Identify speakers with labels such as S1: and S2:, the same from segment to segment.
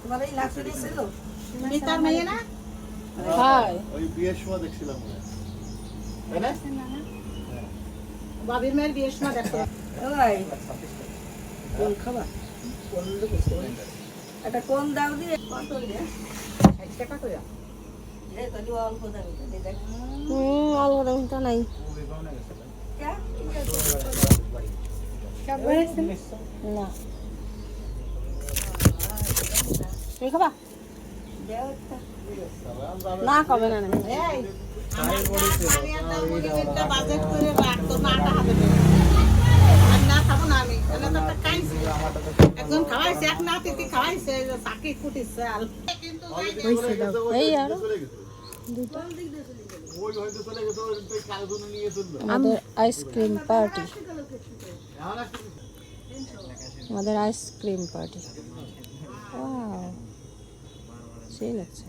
S1: তোমার এই লাচুরি ছিল
S2: পিতার মেয়ে না
S3: হাই
S4: ওই বিয়ের সময় দেখছিলাম তাই না?
S2: বাবির মেয়ের বিয়ের সময় দেখো
S1: ওই কোন খাবার কোন একটা কোন দাও দিয়ে কত রে
S2: 60 টাকা করে
S1: রে তো দিও অল্প দাও দে দেখ
S3: অল্প দাম তো নাই
S1: क्या
S3: না তুমি খাবা না খাবে না
S2: এই আমার আমি একটা মুড়ি বিটটা বাজেট করে রাখ তো মাটা হবে আর না খাবো না আমি তাহলে তো একটা খাইছি একজন খাওয়াইছে এক না তিতি খাওয়াইছে সাকি ফুটিছে আল কিন্তু
S3: এই আর
S4: ওই হয়তো চলে গেছে ওই কাগজ নিয়ে চললো
S3: আমাদের আইসক্রিম পার্টি
S4: এখন একটা
S3: আমাদের আইসক্রিম পার্টি ওয়াও সেই লাগছে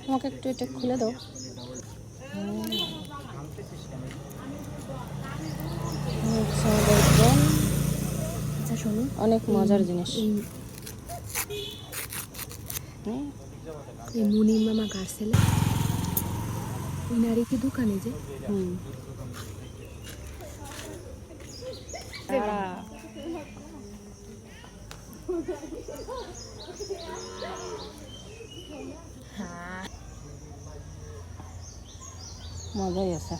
S3: আমাকে একটু এটা খুলে দাও আচ্ছা, দেখবেন
S5: আচ্ছা শোনো
S3: অনেক মজার জিনিস হুম,
S5: এই মুনির মামা গার্সেলে ওই নারী কি দোকানে যে
S3: হুম। মজাই আছে